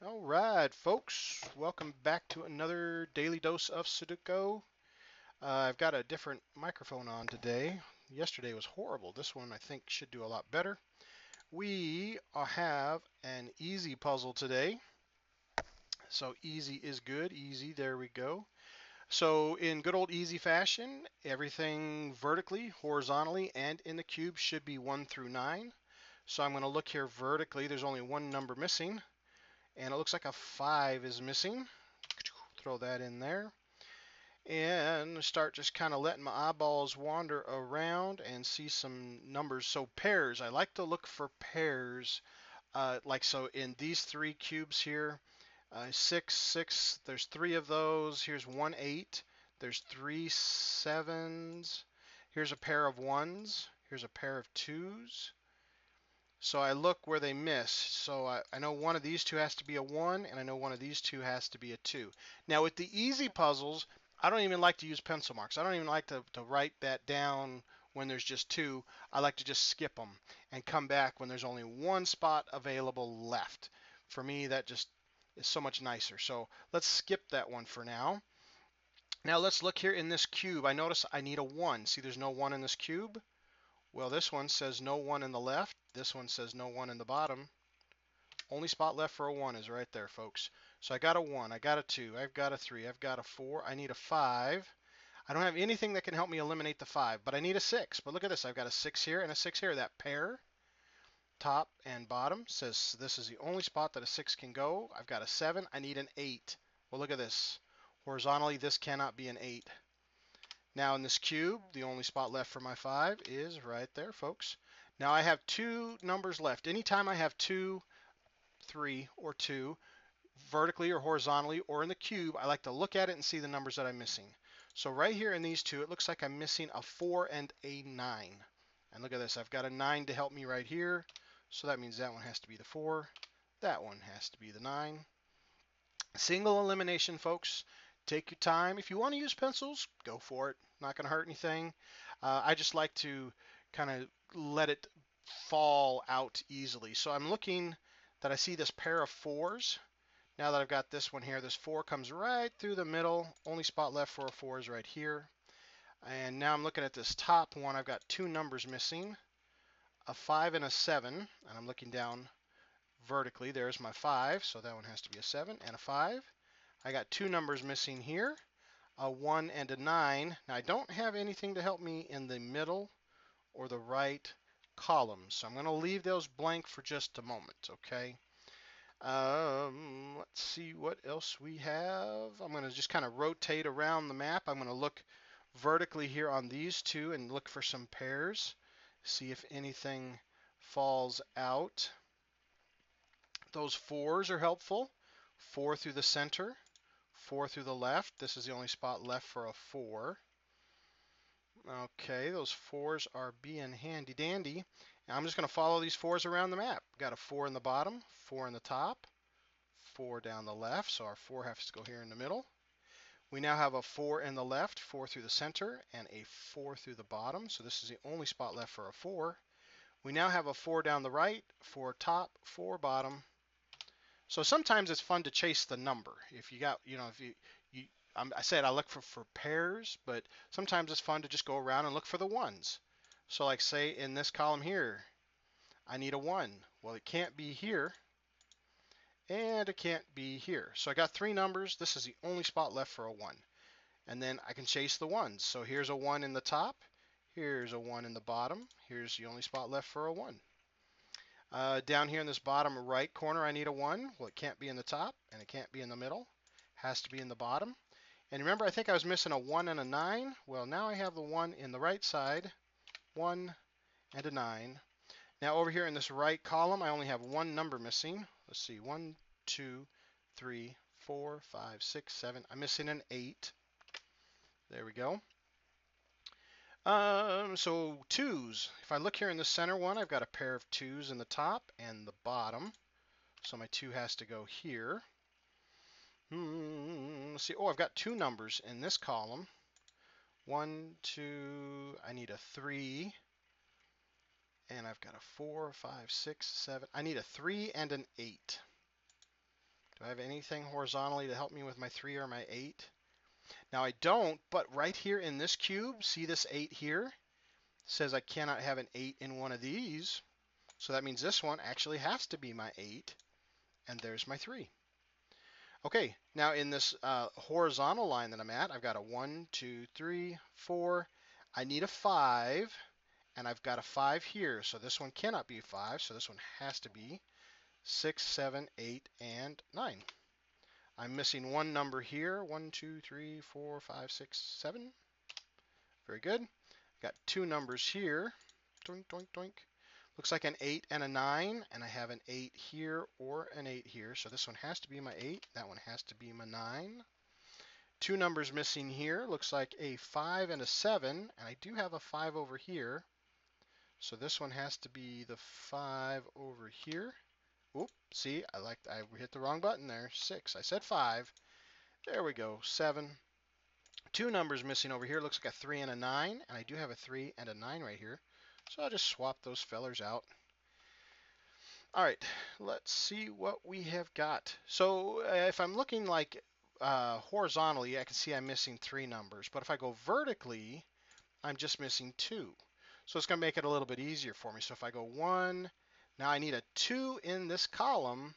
All right, folks, welcome back to another daily dose of Sudoku. I've got a different microphone on today. Yesterday was horrible. This one I think should do a lot better. We have an easy puzzle today. So easy is good. Easy, there we go. So in good old easy fashion, everything vertically, horizontally, and in the cube should be 1 through 9. So I'm going to look here vertically. There's only one number missing, and it looks like a 5 is missing. Throw that in there and start just kind of letting my eyeballs wander around and see some numbers. So pairs, I like to look for pairs. Like so in these three cubes here, 6, 6, there's three of those. Here's 1, 8. There's 3 sevens. Here's a pair of ones. Here's a pair of twos. So I look where they miss. So I know one of these two has to be a 1, and I know one of these two has to be a 2. Now with the easy puzzles, I don't even like to use pencil marks. I don't even like to write that down when there's just two. I like to just skip them and come back when there's only one spot available left. For me, that just is so much nicer. So let's skip that one for now. Now let's look here in this cube. I notice I need a 1. See, there's no 1 in this cube. Well, this one says no 1 in the left. This one says no 1 in the bottom. Only spot left for a 1 is right there, folks. So I got a 1, I got a 2, I've got a 3, I've got a 4, I need a 5. I don't have anything that can help me eliminate the 5, but I need a 6. But look at this, I've got a 6 here and a 6 here. That pair, top and bottom, says this is the only spot that a 6 can go. I've got a 7, I need an 8. Well, look at this. Horizontally, this cannot be an 8. Now in this cube, the only spot left for my 5 is right there, folks. Now I have two numbers left. Anytime I have 2, 3, or 2, vertically or horizontally or in the cube, I like to look at it and see the numbers that I'm missing. So right here in these two, it looks like I'm missing a 4 and a 9. And look at this, I've got a 9 to help me right here. So that means that one has to be the 4. That one has to be the 9. Single elimination, folks. Take your time. If you want to use pencils, go for it. Not going to hurt anything. I just like to kind of let it fall out easily. So I'm looking that I see this pair of 4s. Now that I've got this one here, this 4 comes right through the middle. Only spot left for a 4 is right here. And now I'm looking at this top one. I've got two numbers missing, a 5 and a 7. And I'm looking down vertically. There's my 5, so that one has to be a 7 and a 5. I got two numbers missing here, a 1 and a 9. Now I don't have anything to help me in the middle or the right column, so I'm going to leave those blank for just a moment, okay? Let's see what else we have. I'm going to just kind of rotate around the map. I'm going to look vertically here on these two and look for some pairs, see if anything falls out. Those 4s are helpful. 4 through the center, 4 through the left. This is the only spot left for a 4. Okay, those 4s are being handy dandy. And I'm just going to follow these 4s around the map. Got a 4 in the bottom, 4 in the top, 4 down the left, so our 4 has to go here in the middle. We now have a 4 in the left, 4 through the center, and a 4 through the bottom, so this is the only spot left for a 4. We now have a 4 down the right, 4 top, 4 bottom. So sometimes it's fun to chase the number. If you got, if you I said I look for pairs, but sometimes it's fun to just go around and look for the ones. So like say in this column here, I need a 1. Well, it can't be here, and it can't be here. So I got 3 numbers. This is the only spot left for a 1. And then I can chase the ones. So here's a 1 in the top. Here's a 1 in the bottom. Here's the only spot left for a 1. Down here in this bottom right corner, I need a 1. Well, it can't be in the top, and it can't be in the middle. Has to be in the bottom. And remember, I think I was missing a 1 and a 9. Well, now I have the 1 in the right side. 1 and a 9. Now over here in this right column, I only have one number missing. Let's see, 1, 2, 3, 4, 5, 6, 7. I'm missing an 8. There we go. So 2s. If I look here in the center one, I've got a pair of 2s in the top and the bottom. So my 2 has to go here. Let's see. Oh, I've got 2 numbers in this column. 1, 2. I need a 3. And I've got a 4, 5, 6, 7. I need a 3 and an 8. Do Do I have anything horizontally to help me with my 3 or my 8? Now I don't, but right here in this cube, see this 8 here? Says I cannot have an 8 in one of these. So that means this one actually has to be my 8. And there's my 3. Okay, now in this horizontal line that I'm at, I've got a 1, 2, 3, 4. I need a 5, and I've got a 5 here. So this one cannot be 5, so this one has to be 6, 7, 8, and 9. I'm missing one number here. 1, 2, 3, 4, 5, 6, 7. Very good. Got two numbers here. Doink, doink, doink. Looks like an 8 and a 9, and I have an 8 here or an 8 here. So this one has to be my 8. That one has to be my 9. Two numbers missing here. Looks like a 5 and a 7, and I do have a 5 over here. So this one has to be the 5 over here. Oop, see, I hit the wrong button there. 6. I said 5. There we go. 7. Two numbers missing over here. Looks like a 3 and a 9, and I do have a 3 and a 9 right here. So I'll just swap those fellers out. All right, let's see what we have got. So if I'm looking like horizontally, I can see I'm missing 3 numbers. But if I go vertically, I'm just missing 2. So it's going to make it a little bit easier for me. So if I go 1, now I need a 2 in this column,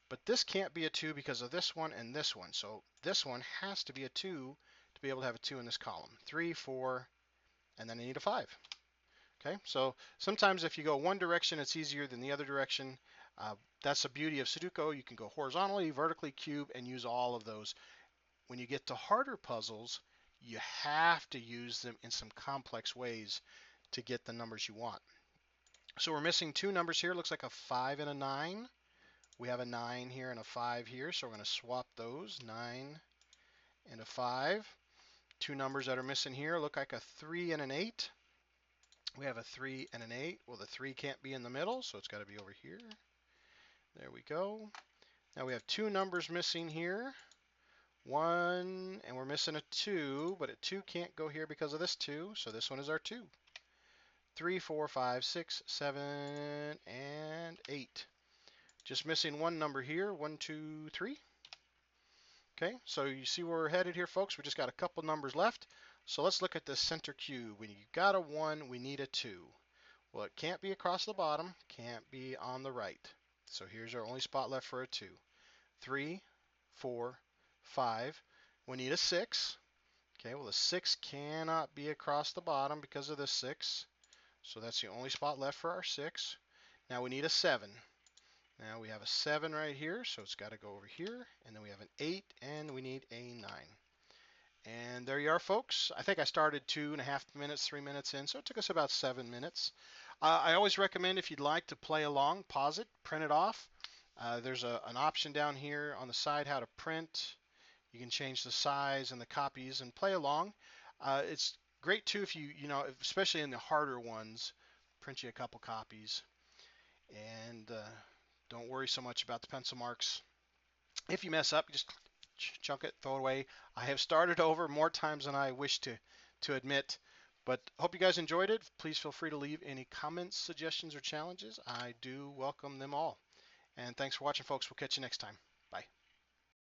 but this can't be a 2 because of this one and this one. So this one has to be a 2 to be able to have a 2 in this column. 3, 4, and then I need a 5. Okay, so sometimes if you go one direction, it's easier than the other direction. That's the beauty of Sudoku. You can go horizontally, vertically, cube, and use all of those. When you get to harder puzzles, you have to use them in some complex ways to get the numbers you want. So we're missing 2 numbers here. Looks like a 5 and a 9. We have a 9 here and a 5 here, so we're going to swap those, 9 and a 5. 2 numbers that are missing here look like a 3 and an 8. We have a 3 and an 8. Well, the 3 can't be in the middle, so it's got to be over here. There we go. Now we have 2 numbers missing here. 1, and we're missing a 2, but a 2 can't go here because of this 2, so this one is our 2. 3, 4, 5, 6, 7, and 8. Just missing one number here. 1, 2, 3. Okay, so you see where we're headed here, folks. We just got a couple numbers left. So let's look at the center cube. When you've got a 1, we need a 2. Well, it can't be across the bottom, can't be on the right. So here's our only spot left for a 2. 3, 4, 5. We need a 6. Okay, well, the 6 cannot be across the bottom because of this 6. So that's the only spot left for our 6. Now we need a 7. Now we have a 7 right here, so it's got to go over here. And then we have an 8, and we need a 9. And there you are, folks. I think I started 2.5 minutes, 3 minutes in, so it took us about 7 minutes. I always recommend, if you'd like to play along, pause it, print it off. There's an option down here on the side how to print. You can change the size and the copies and play along. It's great too if you know, especially in the harder ones, print you a couple copies. And don't worry so much about the pencil marks. If you mess up, just chunk it, throw it away. I have started over more times than I wish to admit. But hope you guys enjoyed it. Please feel free to leave any comments, suggestions, or challenges. I do welcome them all. And thanks for watching, folks. We'll catch you next time.